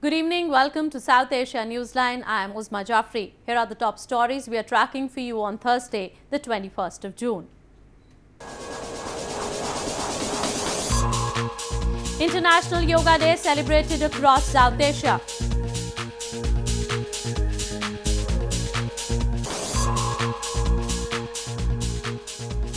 Good evening. Welcome to South Asia Newsline. I am Uzma Jafri. Here are the top stories we are tracking for you on Thursday, the 21st of June. International Yoga Day celebrated across South Asia.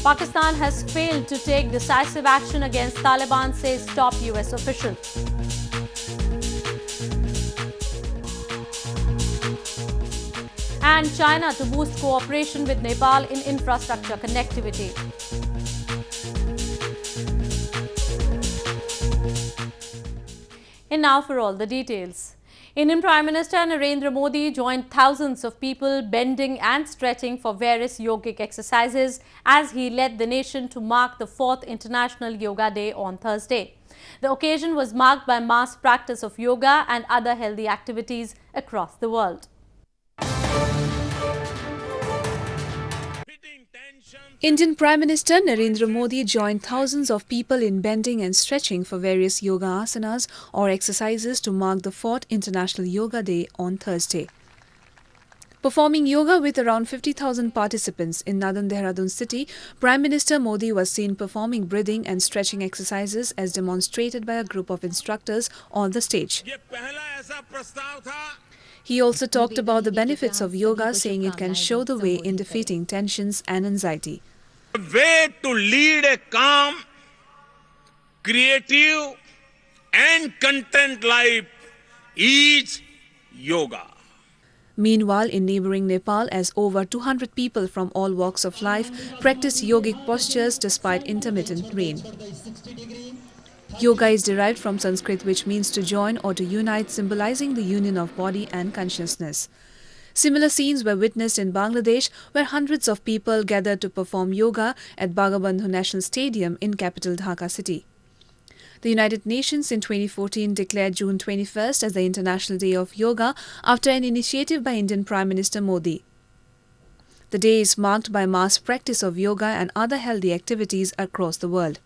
Pakistan has failed to take decisive action against Taliban, says top US official. And China to boost cooperation with Nepal in infrastructure connectivity. And now for all the details. Indian Prime Minister Narendra Modi joined thousands of people bending and stretching for various yogic exercises as he led the nation to mark the 4th International Yoga Day on Thursday. The occasion was marked by mass practice of yoga and other healthy activities across the world. Indian Prime Minister Narendra Modi joined thousands of people in bending and stretching for various yoga asanas or exercises to mark the 4th International Yoga Day on Thursday. Performing yoga with around 50,000 participants in Nadan Dehradun city, Prime Minister Modi was seen performing breathing and stretching exercises as demonstrated by a group of instructors on the stage. He also talked about the benefits of yoga, saying it can show the way in defeating tensions and anxiety. The way to lead a calm, creative and content life is yoga. Meanwhile, in neighbouring Nepal, as over 200 people from all walks of life practice yogic postures despite intermittent rain. Yoga is derived from Sanskrit, which means to join or to unite, symbolizing the union of body and consciousness. Similar scenes were witnessed in Bangladesh, where hundreds of people gathered to perform yoga at Bagabandhu National Stadium in capital Dhaka city. The United Nations in 2014 declared June 21st as the International Day of Yoga after an initiative by Indian Prime Minister Modi. The day is marked by mass practice of yoga and other healthy activities across the world.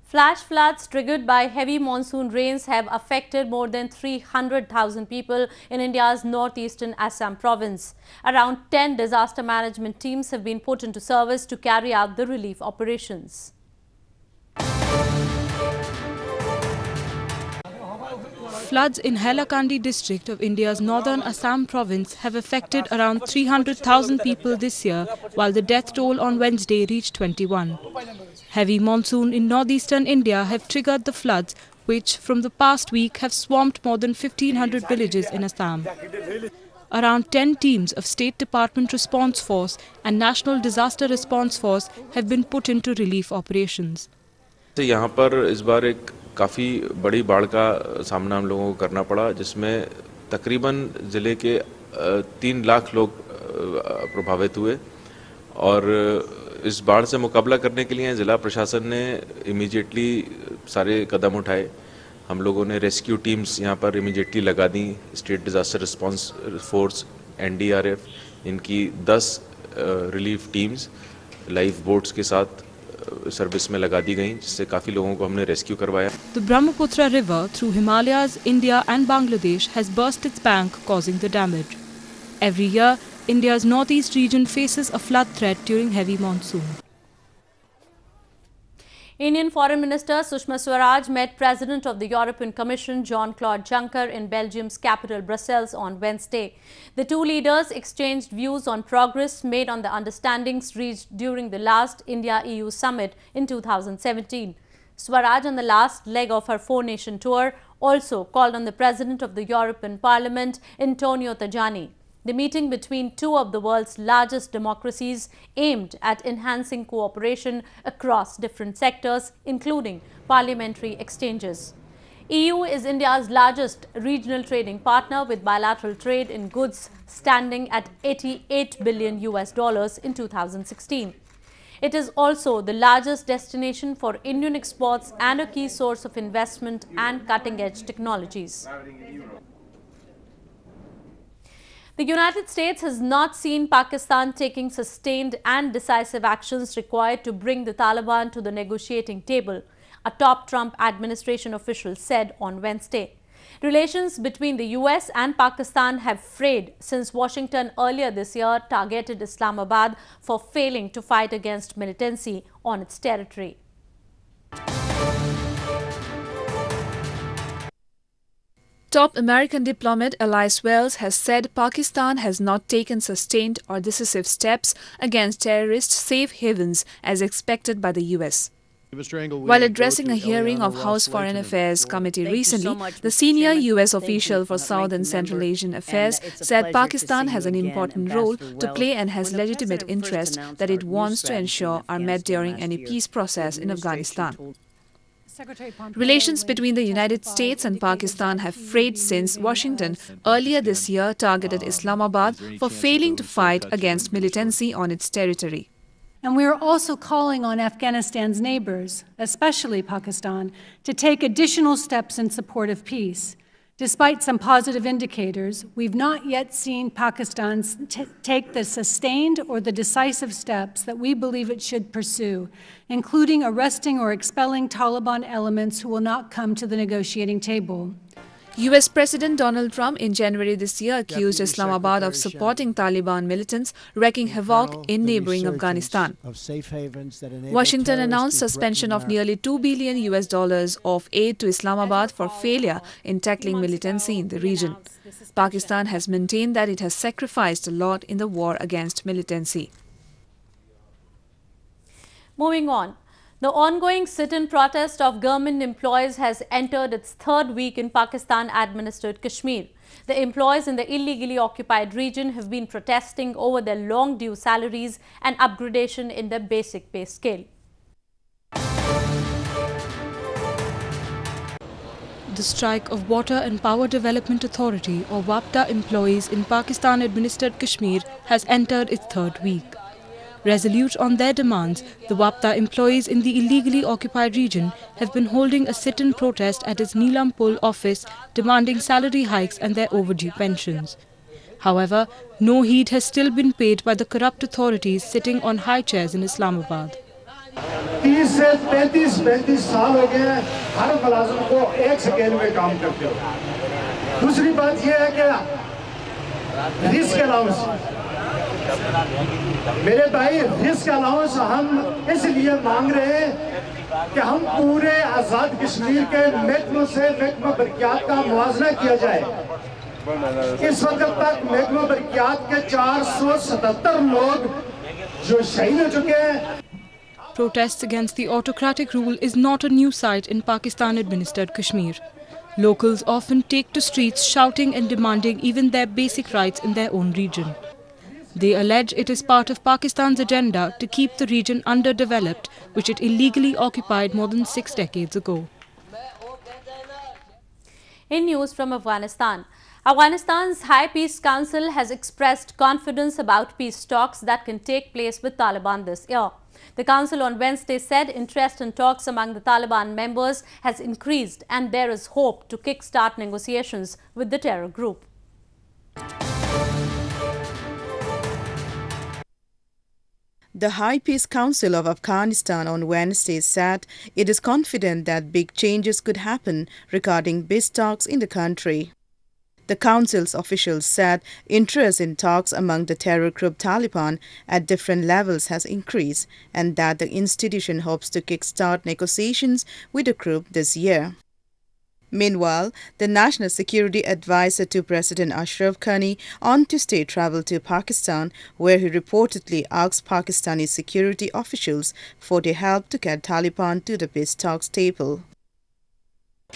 Flash floods triggered by heavy monsoon rains have affected more than 300,000 people in India's northeastern Assam province. Around 10 disaster management teams have been put into service to carry out the relief operations. Floods in Hailakandi district of India's northern Assam province have affected around 300,000 people this year, while the death toll on Wednesday reached 21. Heavy monsoon in northeastern India have triggered the floods, which from the past week have swamped more than 1,500 villages in Assam. Around 10 teams of State Department Response Force and National Disaster Response Force have been put into relief operations. यहाँ पर इस बार एक काफ़ी बड़ी बाढ़ का सामना हम लोगों को करना पड़ा, जिसमें तकरीबन ज़िले के 3 लाख लोग प्रभावित हुए और इस बाढ़ से मुकाबला करने के लिए ज़िला प्रशासन ने इमीडिएटली सारे कदम उठाए। हम लोगों ने रेस्क्यू टीम्स यहाँ पर इमीडिएटली लगा दी। State disaster response force, NDRF, इनकी 10 रिलीफ टीम्स लाइफ बोट्स के साथ सर्विस में लगा दी गई, जिससे काफ़ी लोगों को हमने रेस्क्यू करवाया। The Brahmaputra River through Himalayas, India and Bangladesh has burst its bank, causing the damage. Every year, India's northeast region faces a flood threat during heavy monsoon. Indian Foreign Minister Sushma Swaraj met President of the European Commission Jean-Claude Juncker in Belgium's capital Brussels on Wednesday. The two leaders exchanged views on progress made on the understandings reached during the last India-EU summit in 2017. Swaraj, on the last leg of her 4-nation tour, also called on the President of the European Parliament, Antonio Tajani. The meeting between two of the world's largest democracies aimed at enhancing cooperation across different sectors, including parliamentary exchanges. EU is India's largest regional trading partner, with bilateral trade in goods standing at $88 billion in 2016. It is also the largest destination for Indian exports and a key source of investment and cutting-edge technologies. The United States has not seen Pakistan taking sustained and decisive actions required to bring the Taliban to the negotiating table. a top Trump administration official said on Wednesday. Relations between the US and Pakistan have frayed since Washington earlier this year targeted Islamabad for failing to fight against militancy on its territory. Top American diplomat Alice Wells has said Pakistan has not taken sustained or decisive steps against terrorist safe havens as expected by the US. While addressing a hearing of House Foreign Affairs Committee recently, the senior US official for South and Central Asian Affairs said Pakistan has an important role to play and has legitimate interests that it wants to ensure are met during any peace process in Afghanistan. Relations between the United States and Pakistan have frayed since Washington earlier this year targeted Islamabad for failing to fight against militancy on its territory. And we are also calling on Afghanistan's neighbors, especially Pakistan, to take additional steps in support of peace. Despite some positive indicators, we've not yet seen Pakistan take the sustained or the decisive steps that we believe it should pursue, including arresting or expelling Taliban elements who will not come to the negotiating table. US President Donald Trump in January this year accused Islamabad of supporting Taliban militants wreaking havoc in neighboring Afghanistan. Washington announced suspension of nearly $2 billion of aid to Islamabad for failure in tackling militancy in the region. Pakistan has maintained that it has sacrificed a lot in the war against militancy. Moving on. The ongoing sit-in protest of government employees has entered its third week in Pakistan-administered Kashmir. The employees in the illegally occupied region have been protesting over their long-due salaries and upgradation in their basic pay scale. The strike of Water and Power Development Authority or WAPDA employees in Pakistan-administered Kashmir has entered its third week. Resolute on their demands, the WAPDA employees in the illegally occupied region have been holding a sit-in protest at its Neelampul office demanding salary hikes and their overdue pensions. However, no heed has still been paid by the corrupt authorities sitting on high chairs in Islamabad. 30 से 35 साल हो गए हर मुलाजिम को एक scale में काम करते हो। दूसरी बात यह है कि रिस्क अलाउंस मेरे भाई रिस्क अलाउंस हम इसलिए मांग रहे हैं कि हम पूरे आज़ाद कश्मीर के महकमों से महकमा बरकियात का मुआवजा किया जाए। इस वक्त तक महकमा बरकियात के 477 लोग जो शहीद हो चुके हैं। Protests against the autocratic rule is not a new sight in Pakistan-administered Kashmir. Locals often take to streets shouting and demanding even their basic rights in their own region. They allege it is part of Pakistan's agenda to keep the region underdeveloped, which it illegally occupied more than 6 decades ago. In news from Afghanistan, Afghanistan's High Peace Council has expressed confidence about peace talks that can take place with Taliban this year. The council on Wednesday said interest in talks among the Taliban members has increased and there is hope to kickstart negotiations with the terror group. The High Peace Council of Afghanistan on Wednesday said it is confident that big changes could happen regarding peace talks in the country. The council's officials said interest in talks among the terror group Taliban at different levels has increased and that the institution hopes to kickstart negotiations with the group this year. Meanwhile, the National Security Advisor to President Ashraf Ghani on Tuesday traveled to Pakistan, where he reportedly asked Pakistani security officials for their help to get Taliban to the peace talks table.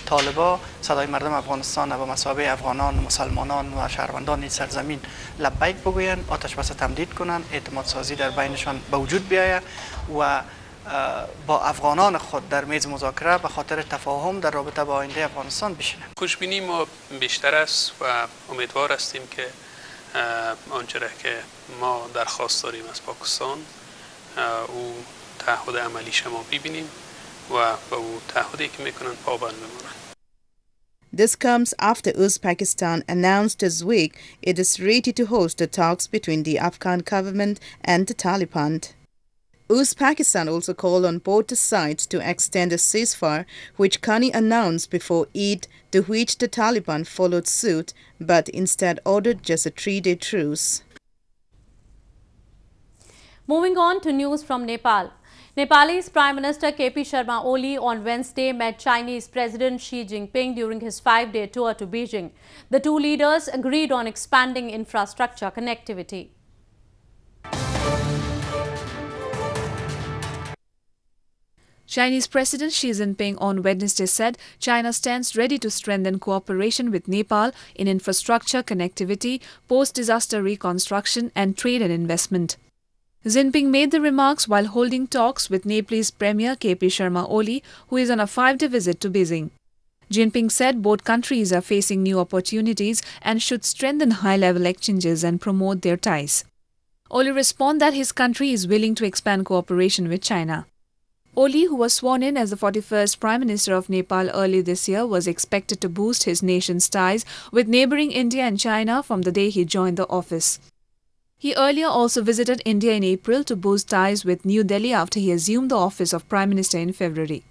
طالبان صدای مردم افغانستان و مسابقه افغانان مسلمانان و شهروندان این سرزمین لبیک بگویند آتش بس تمدید کنند اعتماد سازی در بینشان به وجود بیاید و با افغانان خود در میز مذاکره به خاطر تفاهم در رابطه با آینده افغانستان بشینند. خوشبینی ما بیشتر است و امیدوار هستیم که آنچه که ما درخواست داریم از پاکستان او تعهد عملیش ما ببینیم و به او تعهدی که میکنن پابند بمانند. This comes after Uzbekistan announced this week it is ready to host the talks between the Afghan government and the Taliban. Uzbekistan also called on both sides to extend a ceasefire, which Ghani announced before Eid, to which the Taliban followed suit, but instead ordered just a 3-day truce. Moving on to news from Nepal. Nepalese Prime Minister KP Sharma Oli on Wednesday met Chinese President Xi Jinping during his 5-day tour to Beijing. The two leaders agreed on expanding infrastructure connectivity. Chinese President Xi Jinping on Wednesday said China stands ready to strengthen cooperation with Nepal in infrastructure connectivity, post-disaster reconstruction and trade and investment. Jinping made the remarks while holding talks with Nepalese Premier KP Sharma Oli, who is on a 5-day visit to Beijing. Jinping said both countries are facing new opportunities and should strengthen high-level exchanges and promote their ties. Oli responded that his country is willing to expand cooperation with China. Oli, who was sworn in as the 41st Prime Minister of Nepal early this year, was expected to boost his nation's ties with neighbouring India and China from the day he joined the office. He earlier also visited India in April to boost ties with New Delhi after he assumed the office of Prime Minister in February.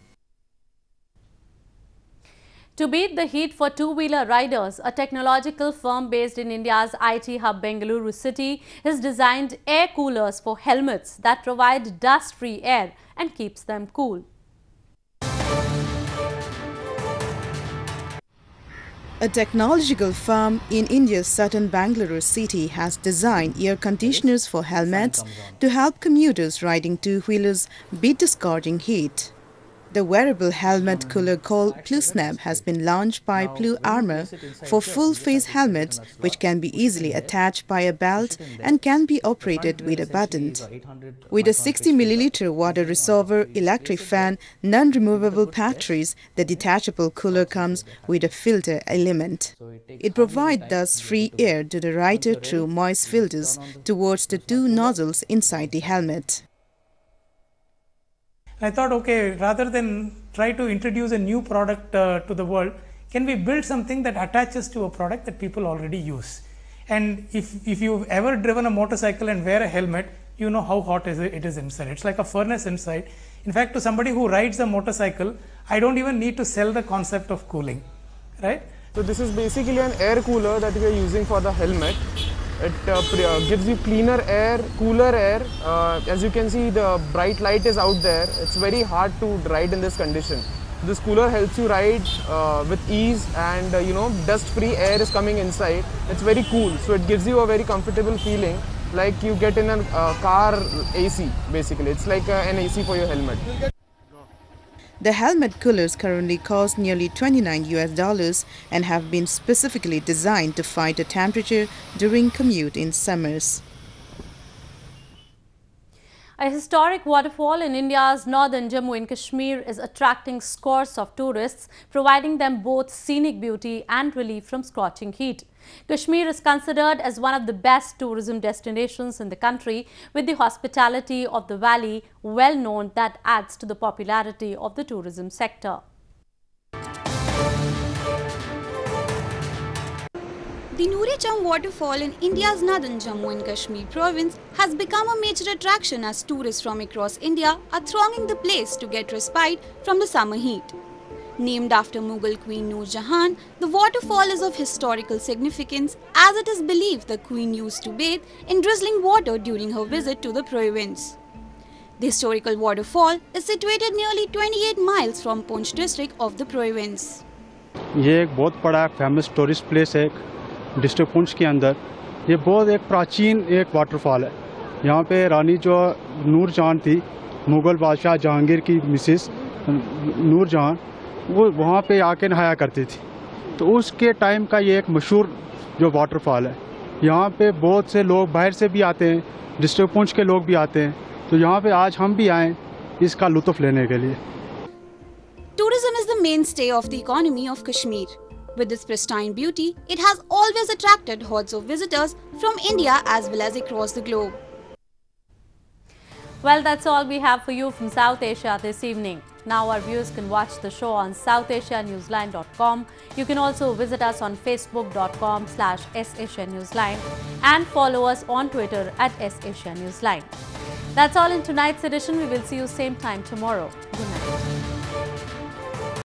To beat the heat for two-wheeler riders, a technological firm based in India's IT hub Bengaluru city has designed air coolers for helmets that provide dust-free air and keeps them cool. A technological firm in India's southern Bengaluru city has designed air conditioners for helmets to help commuters riding two-wheelers beat the scorching heat. The wearable helmet cooler called PluSnap has been launched by Plu Armor for full-face helmets, which can be easily attached by a belt and can be operated with a button. With a 60 milliliter water reservoir, electric fan, non-removable batteries, the detachable cooler comes with a filter element. It provides dust-free air to the rider through moist filters towards the two nozzles inside the helmet. I thought, okay, rather than try to introduce a new product to the world, can we build something that attaches to a product that people already use? And if you've ever driven a motorcycle and wear a helmet, you know how hot it is inside. It's like a furnace inside. In fact, to somebody who rides a motorcycle, I don't even need to sell the concept of cooling, right? So this is basically an air cooler that we are using for the helmet. It gives you cleaner air, cooler air. As you can see, the bright light is out there. It's very hard to ride in this condition. This cooler helps you ride with ease, and dust-free air is coming inside. It's very cool, so it gives you a very comfortable feeling, like you get in a car AC. Basically, it's like an AC for your helmet. The helmet coolers currently cost nearly $29 and have been specifically designed to fight the temperature during commute in summers. A historic waterfall in India's northern Jammu and Kashmir is attracting scores of tourists, providing them both scenic beauty and relief from scorching heat. Kashmir is considered as one of the best tourism destinations in the country, with the hospitality of the valley well known. That adds to the popularity of the tourism sector. The Noorecham waterfall in India's northern Jammu and Kashmir province has become a major attraction as tourists from across India are thronging the place to get respite from the summer heat. Named after Mughal Queen Noor Jahan, the waterfall is of historical significance as it is believed the Queen used to bathe in drizzling water during her visit to the province. The historical waterfall is situated nearly 28 miles from Poonch district of the province. ये एक बहुत बड़ा famous tourist place है district Poonch के अंदर. ये बहुत एक प्राचीन एक वाटरफॉल है. यहाँ पे रानी जो नूर जहां थी, मुग़ल बादशाह जहांगीर की मिसेस नूर जहां, वो वहाँ पे आके नहाया करती थी. तो उसके टाइम का ये एक मशहूर जो वाटरफॉल है. यहाँ पे बहुत से लोग बाहर से भी आते हैं, डिस्ट्रिक्ट पुंछ के लोग भी आते हैं. तो यहाँ पे आज हम भी आए इसका लुत्फ़ लेने के लिए. Tourism is the mainstay of the economy of Kashmir. With its pristine beauty, it has always attracted hordes of visitors from India as well as across the globe. Well, that's all we have for you from South Asia this evening. Now our viewers can watch the show on southasianewsline.com. You can also visit us on facebook.com/SAsiaNewsline and follow us on Twitter @SAsiaNewsline. That's all in tonight's edition. We will see you same time tomorrow. Good night.